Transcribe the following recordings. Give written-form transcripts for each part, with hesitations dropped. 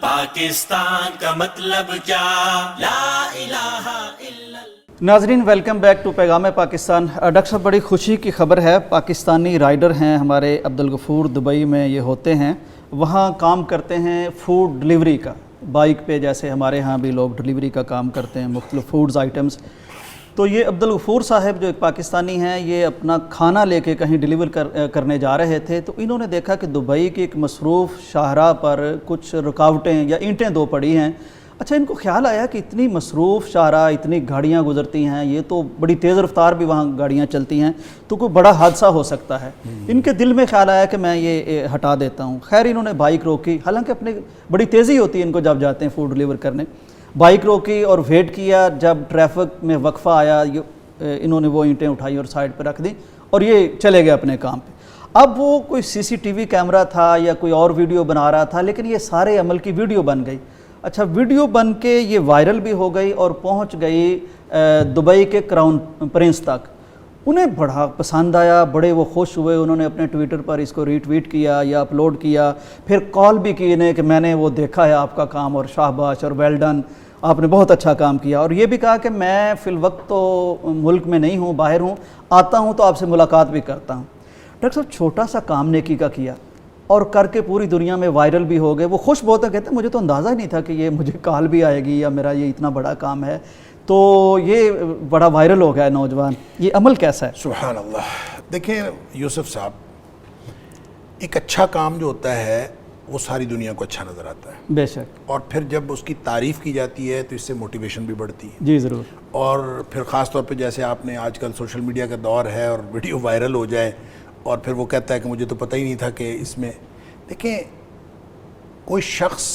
پاکستان کا مطلب کیا، لا الہ الا اللہ۔ ناظرین ویلکم بیک ٹو پیغام پاکستان۔ ڈاکٹر صاحب بڑی خوشی کی خبر ہے، پاکستانی رائڈر ہیں ہمارے عبدالغفور، دبئی میں یہ ہوتے ہیں، وہاں کام کرتے ہیں فوڈ ڈلیوری کا، بائک پہ جیسے ہمارے ہاں بھی لوگ ڈلیوری کا کام کرتے ہیں مختلف فوڈز آئٹمز۔ تو یہ عبدالغفور صاحب جو ایک پاکستانی ہیں، یہ اپنا کھانا لے کے کہیں ڈلیور کرنے جا رہے تھے، تو انہوں نے دیکھا کہ دبئی کی ایک مصروف شاہراہ پر کچھ رکاوٹیں یا اینٹیں دو پڑی ہیں۔ اچھا، ان کو خیال آیا کہ اتنی مصروف شاہراہ، اتنی گاڑیاں گزرتی ہیں، یہ تو بڑی تیز رفتار بھی وہاں گاڑیاں چلتی ہیں، تو کوئی بڑا حادثہ ہو سکتا ہے۔ ان کے دل میں خیال آیا کہ میں یہ ہٹا دیتا ہوں۔ خیر انہوں نے بائک روکی، حالانکہ اپنے بڑی تیزی ہوتی ہے ان کو جب جاتے ہیں فوڈ ڈلیور کرنے، بائک روکی اور ویٹ کیا۔ جب ٹریفک میں وقفہ آیا، انہوں نے وہ اینٹیں اٹھائی اور سائڈ پہ رکھ دیں اور یہ چلے گئے اپنے کام پہ۔ اب وہ کوئی سی سی ٹی وی کیمرہ تھا یا کوئی اور ویڈیو بنا رہا تھا، لیکن یہ سارے عمل کی ویڈیو بن گئی۔ اچھا، ویڈیو بن کے یہ وائرل بھی ہو گئی اور پہنچ گئی دبئی کے کراؤن پرنس تک۔ انہیں بڑا پسند آیا، بڑے وہ خوش ہوئے، انہوں نے اپنے ٹویٹر پر اس کو ری ٹویٹ کیا یا اپلوڈ کیا، پھر کال بھی کی انہیں کہ میں نے وہ دیکھا ہے آپ کا کام اور شاباش اور ویل ڈن، آپ نے بہت اچھا کام کیا۔ اور یہ بھی کہا کہ میں فی الوقت تو ملک میں نہیں ہوں، باہر ہوں، آتا ہوں تو آپ سے ملاقات بھی کرتا ہوں۔ ڈاکٹر صاحب چھوٹا سا کام نیکی کا کیا اور کر کے پوری دنیا میں وائرل بھی ہو گئے۔ وہ خوش بہت ہے، کہتے ہیں مجھے تو اندازہ ہی نہیں تھا کہ یہ مجھے کال بھی آئے گی یا میرا یہ اتنا بڑا کام ہے، تو یہ بڑا وائرل ہو گیا ہے نوجوان۔ یہ عمل کیسا ہے؟ سبحان اللہ۔ دیکھیں یوسف صاحب، ایک اچھا کام جو ہوتا ہے وہ ساری دنیا کو اچھا نظر آتا ہے، بے شک، اور پھر جب اس کی تعریف کی جاتی ہے تو اس سے موٹیویشن بھی بڑھتی ہے۔ جی ضرور۔ اور پھر خاص طور پہ جیسے آپ نے آج کل سوشل میڈیا کا دور ہے اور ویڈیو وائرل ہو جائے اور پھر وہ کہتا ہے کہ مجھے تو پتہ ہی نہیں تھا کہ اس میں، دیکھیں کوئی شخص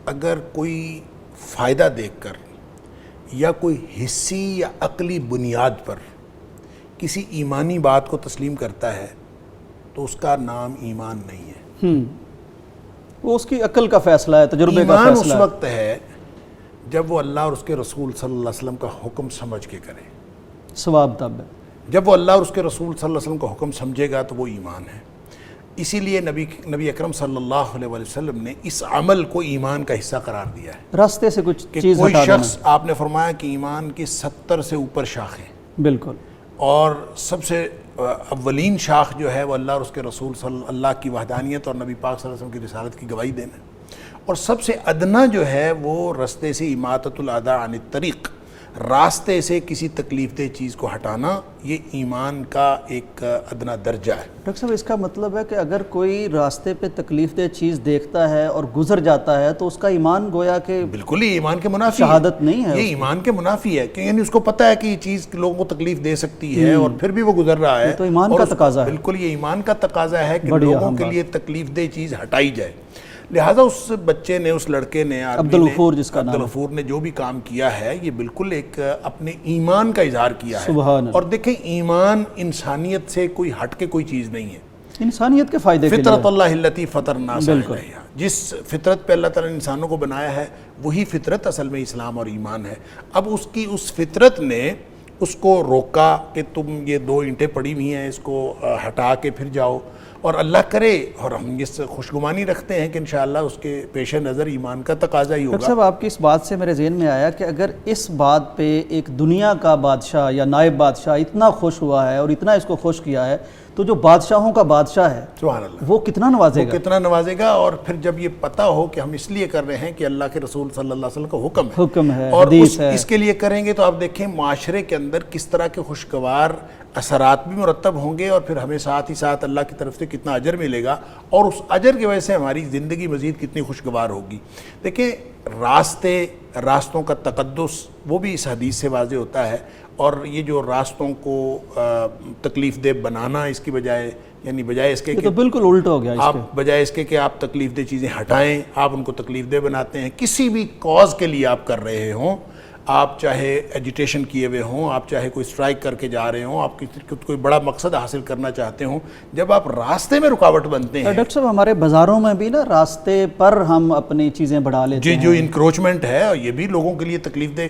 اگر کوئی فائدہ دیکھ کر یا کوئی حسی یا عقلی بنیاد پر کسی ایمانی بات کو تسلیم کرتا ہے تو اس کا نام ایمان نہیں ہے۔ وہ اس کی عقل کا فیصلہ ہے، تجربے کا ایمان اس فیصلہ ہے۔ وقت ہے جب وہ اللہ اور اس کے رسول صلی اللہ علیہ وسلم کا حکم سمجھ کے کرے۔ ثواب تب ہے۔ جب وہ اللہ اور اس کے رسول صلی اللہ علیہ وسلم کا حکم سمجھے گا تو وہ ایمان ہے۔ اسی لیے نبی اکرم صلی اللہ علیہ وسلم نے اس عمل کو ایمان کا حصہ قرار دیا ہے راستے سے کچھ کہ چیز کوئی ہٹا دینا۔ شخص، آپ نے فرمایا کہ ایمان کی 70 سے اوپر شاخیں، بالکل۔ اور سب سے اولین شاخ جو ہے وہ اللہ اور اس کے رسول صلی اللہ کی وحدانیت اور نبی پاک صلی اللہ علیہ وسلم کی رسالت کی گواہی دینا ہے، اور سب سے ادنا جو ہے وہ راستے سے اماطۃ الاذی عن الطریق، راستے سے کسی تکلیف دہ چیز کو ہٹانا، یہ ایمان کا ایک ادنا درجہ ہے۔ ڈاکٹر صاحب اس کا مطلب ہے کہ اگر کوئی راستے پہ تکلیف دہ چیز دیکھتا ہے اور گزر جاتا ہے تو اس کا ایمان گویا کہ بالکل ہی ایمان کے منافی ہے، شہادت نہیں ہے، یہ ایمان کے منافی ہے، کہ یعنی اس کو پتہ ہے کہ یہ چیز لوگوں کو تکلیف دے سکتی ہے اور پھر بھی وہ گزر رہا ہے، تو ایمان کا تقاضا ہے۔ بالکل یہ ایمان کا تقاضا ہے کہ لوگوں کے لیے تکلیف دہ چیز ہٹائی جائے۔ لہٰذا اس بچے نے، اس لڑکے نے، عبدالغفور جس کا نام، عبدالغفور نے جو بھی کام کیا ہے یہ بالکل ایک اپنے ایمان کا اظہار کیا ہے۔ سبحان اللہ۔ اور دیکھیں ایمان انسانیت سے کوئی ہٹ کے کوئی چیز نہیں ہے، انسانیت کے فائدے کے لیے۔ فطرت اللہ التی فطر الناس علیہا، جس فطرت پہ اللہ تعالیٰ نے انسانوں کو بنایا ہے وہی فطرت اصل میں اسلام اور ایمان ہے۔ اب اس فطرت نے اس کو روکا کہ تم یہ 2 اینٹیں پڑی ہوئی ہیں، اس کو ہٹا کے پھر جاؤ، اور اللہ کرے، اور ہم اس خوشگمانی رکھتے ہیں کہ انشاءاللہ اس کے پیش نظر ایمان کا تقاضا ہی ہوگا۔ ڈاکٹر صاحب آپ کی اس بات سے میرے ذہن میں آیا کہ اگر اس بات پہ ایک دنیا کا بادشاہ یا نائب بادشاہ اتنا خوش ہوا ہے اور اتنا اس کو خوش کیا ہے، تو جو بادشاہوں کا بادشاہ ہے سبحان اللہ، وہ کتنا نوازے گا، کتنا نوازے گا۔ اور پھر جب یہ پتہ ہو کہ ہم اس لیے کر رہے ہیں کہ اللہ کے رسول صلی اللہ علیہ وسلم کا حکم ہے اور حدیث ہے، اس کے لیے کریں گے، تو آپ دیکھیں معاشرے کے اندر کس طرح کے خوشگوار اثرات بھی مرتب ہوں گے، اور پھر ہمیں ساتھ ہی ساتھ اللہ کی طرف سے کتنا اجر ملے گا، اور اس اجر کی وجہ سے ہماری زندگی مزید کتنی خوشگوار ہوگی۔ دیکھیں راستوں کا تقدس وہ بھی اس حدیث سے واضح ہوتا ہے، اور یہ جو راستوں کو تکلیف دہ بنانا، اس کی بجائے، یعنی بجائے اس کے یہ تو بالکل الٹ ہو گیا، آپ بجائے اس کے کہ آپ تکلیف دہ چیزیں ہٹائیں، آپ ان کو تکلیف دہ بناتے ہیں۔ کسی بھی کاز کے لیے آپ کر رہے ہوں، آپ چاہے ایجیٹیشن کیے ہوئے ہوں، آپ چاہے کوئی سٹرائک کر کے جا رہے ہوں، آپ کوئی بڑا مقصد حاصل کرنا چاہتے ہوں، جب آپ راستے میں رکاوٹ بنتے ہیں. ڈاکٹر صاحب ہمارے بازاروں میں بھی نا راستے پر ہم اپنی چیزیں بڑھا لیتے ہیں. جو انکروچمنٹ ہے یہ بھی لوگوں کے لیے تکلیف دہ.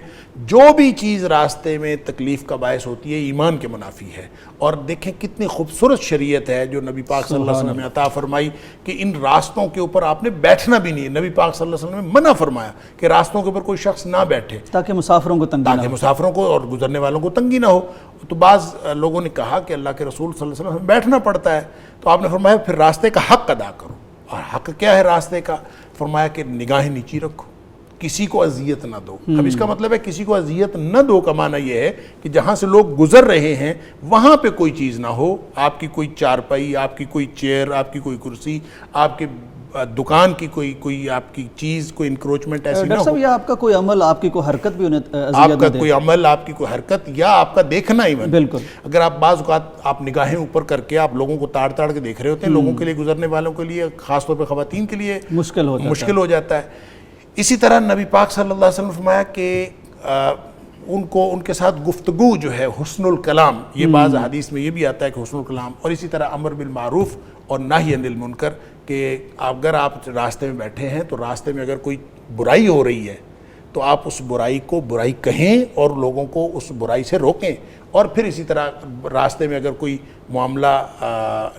جو بھی چیز راستے میں تکلیف کا باعث ہوتی ہے ایمان کے منافی ہے. اور دیکھیں کتنی خوبصورت شریعت ہے جو نبی پاک صلی اللہ علیہ وسلم نے عطا فرمائی کہ ان راستوں کے اوپر آپ نے بیٹھنا بھی نہیں ہے. نبی پاک صلی اللہ علیہ وسلم نے منع فرمایا کہ راستوں کے اوپر کوئی شخص نہ بیٹھے تاکہ مسافروں کو تنگی نہ ہو. تاکہ مسافروں کو اور گزرنے والوں کو تنگی نہ ہو. تو بعض لوگوں نے کہا کہ اللہ کے رسول صلی اللہ علیہ وسلم بیٹھنا پڑتا ہے. تو آپ نے فرمایا پھر راستے کا حق ادا کرو. اور حق کیا ہے راستے کا؟ فرمایا کہ نگاہیں نیچی رکھو، کسی کو اذیت نہ دو. اب اس کا مطلب ہے کسی کو اذیت نہ دو کا معنی یہ ہے کہ جہاں سے لوگ گزر رہے ہیں وہاں پہ کوئی چیز نہ ہو. آپ کی کوئی چارپائی، آپ کی کوئی چیئر، آپ کی کوئی کرسی، آپ کی دکان کی کوئی آپ کی چیز، کوئی انکروچمنٹ ایسی نہ ڈاکٹر ہو. صاحب یہ آپ کا کوئی عمل، آپ کی کوئی حرکت بھی انہیں آپ اذیت کا نہ دے. کوئی عمل، آپ کی کوئی حرکت یا آپ کا دیکھنا ہی بالکل. اگر آپ بعض اوقات آپ نگاہیں اوپر کر کے آپ لوگوں کو تاڑ کے دیکھ رہے ہوتے ہیں، لوگوں کے لیے، گزرنے والوں کے لیے، خاص طور پہ خواتین کے لیے مشکل ہو جاتا ہے. اسی طرح نبی پاک صلی اللہ علیہ وسلم نے فرمایا کہ ان کے ساتھ گفتگو جو ہے حسن الکلام، یہ بعض حدیث میں یہ بھی آتا ہے کہ حسن الکلام. اور اسی طرح امر بالمعروف اور نہی عن المنکر، کہ اگر آپ راستے میں بیٹھے ہیں تو راستے میں اگر کوئی برائی ہو رہی ہے تو آپ اس برائی کو برائی کہیں اور لوگوں کو اس برائی سے روکیں. اور پھر اسی طرح راستے میں اگر کوئی معاملہ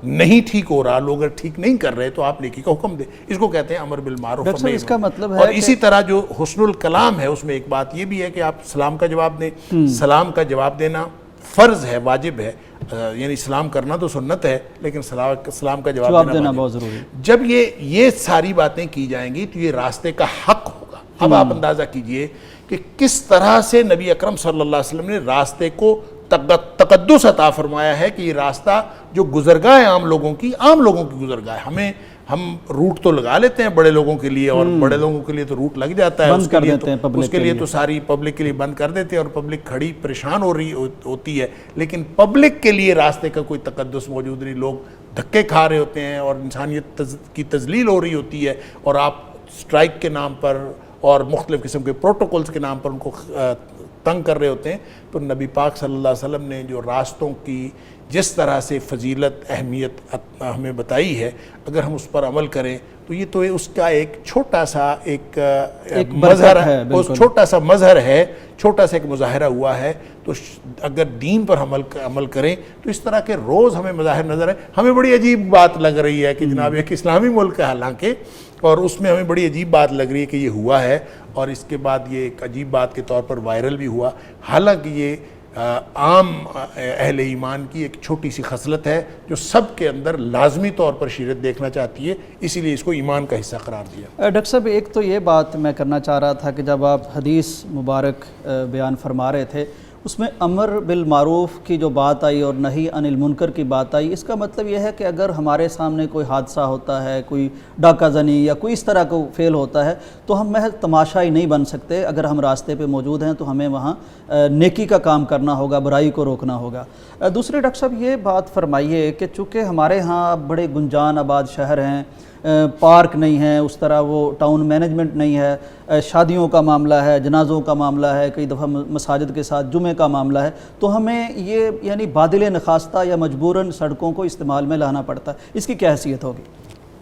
نہیں ٹھیک ہو رہا، لوگ اگر ٹھیک نہیں کر رہے تو آپ نیکی کا حکم دیں. اس کو کہتے ہیں امر بالمعروف. اس کا مطلب ہے اور اسی طرح جو حسن الکلام ہے اس میں ایک بات یہ بھی ہے کہ آپ سلام کا جواب دیں. سلام کا جواب دینا فرض ہے، واجب ہے. یعنی سلام کرنا تو سنت ہے لیکن سلام کا جواب دینا بہت ضروری ہے. جب یہ ساری باتیں کی جائیں گی تو یہ راستے کا حق ہوگا. اب آپ اندازہ کیجئے کہ کس طرح سے نبی اکرم صلی اللہ علیہ وسلم نے راستے کو تقدس عطا فرمایا ہے کہ یہ راستہ جو گزرگاہ ہے عام لوگوں کی گزرگاہ ہے. ہم روٹ تو لگا لیتے ہیں بڑے لوگوں کے لیے، اور بڑے لوگوں کے لیے تو روٹ لگ جاتا ہے، اس کے لیے تو ساری پبلک کے لیے بند کر دیتے ہیں اور پبلک کھڑی پریشان ہو رہی ہوتی ہے. لیکن پبلک کے لیے راستے کا کوئی تقدس موجود نہیں. لوگ دھکے کھا رہے ہوتے ہیں اور انسانیت کی تذلیل ہو رہی ہوتی ہے، اور آپ سٹرائک کے نام پر اور مختلف قسم کے پروٹوکولز کے نام پر ان کو تنگ کر رہے ہوتے ہیں. تو نبی پاک صلی اللہ علیہ وسلم نے جو راستوں کی جس طرح سے فضیلت، اہمیت ہمیں بتائی ہے، اگر ہم اس پر عمل کریں تو یہ تو اس کا ایک چھوٹا سا ایک مظہر ہے، چھوٹا سا مظہر ہے، چھوٹا سا ایک مظاہرہ ہوا ہے. تو اگر دین پر عمل کریں تو اس طرح کے روز ہمیں مظاہر نظر آئے. ہمیں بڑی عجیب بات لگ رہی ہے کہ جناب ایک اسلامی ملک ہے حالانکہ، اور اس میں ہمیں بڑی عجیب بات لگ رہی ہے کہ یہ ہوا ہے، اور اس کے بعد یہ ایک عجیب بات کے طور پر وائرل بھی ہوا. حالانکہ یہ عام اہل ایمان کی ایک چھوٹی سی خصلت ہے جو سب کے اندر لازمی طور پر شریعت دیکھنا چاہتی ہے، اسی لیے اس کو ایمان کا حصہ قرار دیا. ڈاکٹر صاحب ایک تو یہ بات میں کرنا چاہ رہا تھا کہ جب آپ حدیث مبارک بیان فرما رہے تھے اس میں امر بالمعروف کی جو بات آئی اور نہی عن المنکر کی بات آئی، اس کا مطلب یہ ہے کہ اگر ہمارے سامنے کوئی حادثہ ہوتا ہے، کوئی ڈاکہ زنی یا کوئی اس طرح کا فعل ہوتا ہے تو ہم محض تماشائی نہیں بن سکتے. اگر ہم راستے پہ موجود ہیں تو ہمیں وہاں نیکی کا کام کرنا ہوگا، برائی کو روکنا ہوگا. دوسرے ڈاکٹر صاحب یہ بات فرمائیے کہ چونکہ ہمارے ہاں بڑے گنجان آباد شہر ہیں، پارک نہیں ہے، اس طرح وہ ٹاؤن مینجمنٹ نہیں ہے، شادیوں کا معاملہ ہے، جنازوں کا معاملہ ہے، کئی دفعہ مساجد کے ساتھ جمعے کا معاملہ ہے، تو ہمیں یہ یعنی بادل نخواستہ یا مجبوراً سڑکوں کو استعمال میں لانا پڑتا ہے. اس کی کیا حیثیت ہوگی؟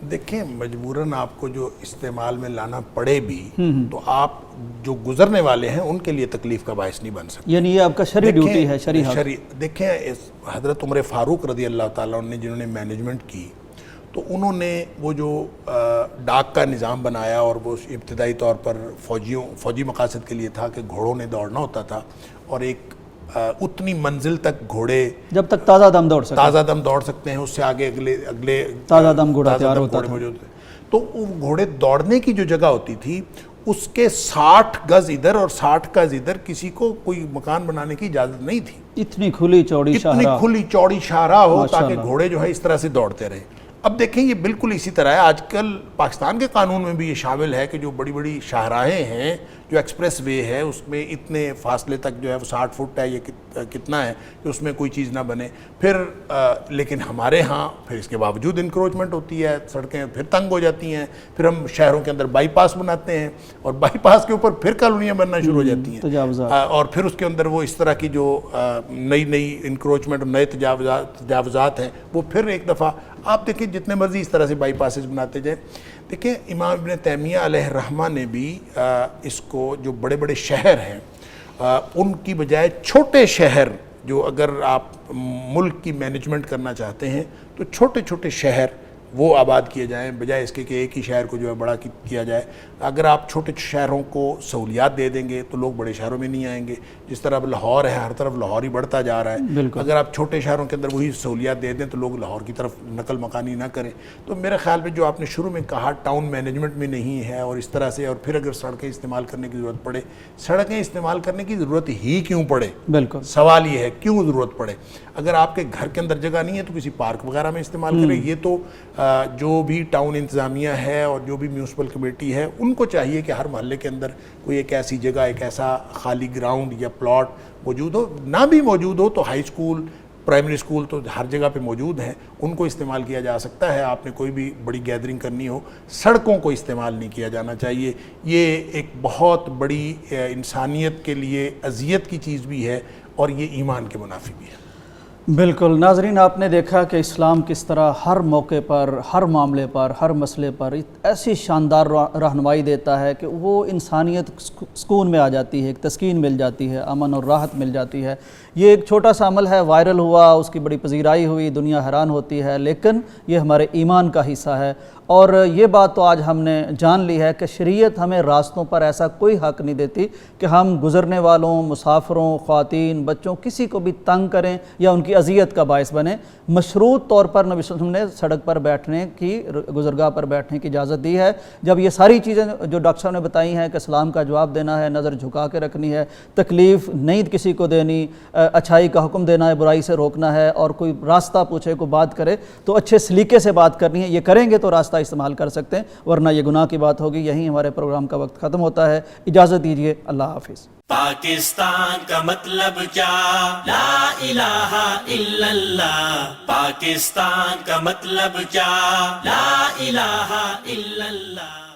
دیکھیں مجبوراً آپ کو جو استعمال میں لانا پڑے بھی تو آپ جو گزرنے والے ہیں ان کے لیے تکلیف کا باعث نہیں بن سکتے. یعنی یہ آپ کا شرعی ڈیوٹی ہے، شرعی حق. دیکھیں حضرت عمر فاروق رضی اللہ تعالیٰ عنہ نے جنہوں نے مینجمنٹ کی تو انہوں نے وہ جو ڈاک کا نظام بنایا، اور وہ ابتدائی طور پر فوجی مقاصد کے لیے تھا کہ گھوڑوں نے دوڑنا ہوتا تھا، اور ایک اتنی منزل تک گھوڑے جب تک تازہ دم دوڑ سکتے ہیں، اس سے آگے اگلے تازہ دم گھوڑا تیار ہوتا تھا. تو وہ گھوڑے دوڑنے کی جو جگہ ہوتی تھی اس کے 60 گز ادھر اور 60 گز ادھر کسی کو کوئی مکان بنانے کی اجازت نہیں تھی. اتنی کھلی چوڑی شاہراہ ہو تاکہ گھوڑے جو ہے اس طرح سے دوڑتے رہے. اب دیکھیں یہ بالکل اسی طرح ہے، آج کل پاکستان کے قانون میں بھی یہ شامل ہے کہ جو بڑی بڑی شاہراہیں ہیں، جو ایکسپریس وے ہے، اس میں اتنے فاصلے تک جو ہے وہ 60 فٹ ہے، یہ کتنا ہے کہ اس میں کوئی چیز نہ بنے. پھر لیکن ہمارے ہاں پھر اس کے باوجود انکروچمنٹ ہوتی ہے، سڑکیں پھر تنگ ہو جاتی ہیں، پھر ہم شہروں کے اندر بائی پاس بناتے ہیں اور بائی پاس کے اوپر پھر کالونیاں بننا شروع ہو جاتی ہیں، اور پھر اس کے اندر وہ اس طرح کی جو نئی انکروچمنٹ اور نئے تجاوزات ہیں وہ پھر ایک دفعہ آپ دیکھیں جتنے مرضی اس طرح سے بائی پاسز بناتے جائیں. دیکھیں امام ابن تیمیہ علیہ الرحمہ نے بھی اس کو جو بڑے بڑے شہر ہیں ان کی بجائے چھوٹے شہر، جو اگر آپ ملک کی مینجمنٹ کرنا چاہتے ہیں تو چھوٹے چھوٹے شہر وہ آباد کیے جائیں بجائے اس کے کہ ایک ہی شہر کو جو ہے بڑا کیا جائے. اگر آپ چھوٹے شہروں کو سہولیات دے دیں گے تو لوگ بڑے شہروں میں نہیں آئیں گے. جس طرح اب لاہور ہے، ہر طرف لاہور ہی بڑھتا جا رہا ہے، اگر آپ چھوٹے شہروں کے اندر وہی سہولیات دے دیں تو لوگ لاہور کی طرف نقل مکانی نہ کریں. تو میرے خیال میں جو آپ نے شروع میں کہا ٹاؤن مینجمنٹ میں نہیں ہے اور اس طرح سے، اور پھر اگر سڑکیں استعمال کرنے کی ضرورت پڑے، سڑکیں استعمال کرنے کی ضرورت ہی کیوں پڑے؟ بالکل سوال یہ ہے کیوں ضرورت پڑے. اگر آپ کے گھر کے اندر جگہ نہیں ہے تو کسی پارک وغیرہ میں استعمال کریں. یہ تو جو بھی ٹاؤن انتظامیہ ہے اور جو بھی میونسپل کمیٹی ہے ان کو چاہیے کہ ہر محلے کے اندر کوئی ایک ایسی جگہ، ایک ایسا خالی گراؤنڈ یا پلاٹ موجود ہو. نہ بھی موجود ہو تو ہائی اسکول، پرائمری اسکول تو ہر جگہ پہ موجود ہیں، ان کو استعمال کیا جا سکتا ہے. آپ نے کوئی بھی بڑی گیدرنگ کرنی ہو، سڑکوں کو استعمال نہیں کیا جانا چاہیے. یہ ایک بہت بڑی انسانیت کے لیے اذیت کی چیز بھی ہے اور یہ ایمان کے منافی بھی ہے. بالکل. ناظرین، آپ نے دیکھا کہ اسلام کس طرح ہر موقع پر، ہر معاملے پر، ہر مسئلے پر ایسی شاندار رہنمائی دیتا ہے کہ وہ انسانیت سکون میں آ جاتی ہے، ایک تسکین مل جاتی ہے، امن اور راحت مل جاتی ہے. یہ ایک چھوٹا سا عمل ہے، وائرل ہوا، اس کی بڑی پذیرائی ہوئی، دنیا حیران ہوتی ہے، لیکن یہ ہمارے ایمان کا حصہ ہے. اور یہ بات تو آج ہم نے جان لی ہے کہ شریعت ہمیں راستوں پر ایسا کوئی حق نہیں دیتی کہ ہم گزرنے والوں، مسافروں، خواتین، بچوں، کسی کو بھی تنگ کریں یا ان کی اذیت کا باعث بنیں. مشروط طور پر نبی صلی اللہ علیہ وسلم نے سڑک پر بیٹھنے کی، گزرگاہ پر بیٹھنے کی اجازت دی ہے. جب یہ ساری چیزیں جو ڈاکٹر صاحب نے بتائی ہیں کہ سلام کا جواب دینا ہے، نظر جھکا کے رکھنی ہے، تکلیف نہیں کسی کو دینی، اچھائی کا حکم دینا ہے، برائی سے روکنا ہے، اور کوئی راستہ پوچھے، کو بات کرے تو اچھے سلیقے سے بات کرنی ہے. یہ کریں گے تو راستہ استعمال کر سکتے ہیں، ورنہ یہ گناہ کی بات ہوگی. یہیں ہمارے پروگرام کا وقت ختم ہوتا ہے. اجازت دیجیے. اللہ حافظ. پاکستان کا مطلب کیا؟ لا الہ الا اللہ. پاکستان کا مطلب کیا؟ لا الہ الا اللہ.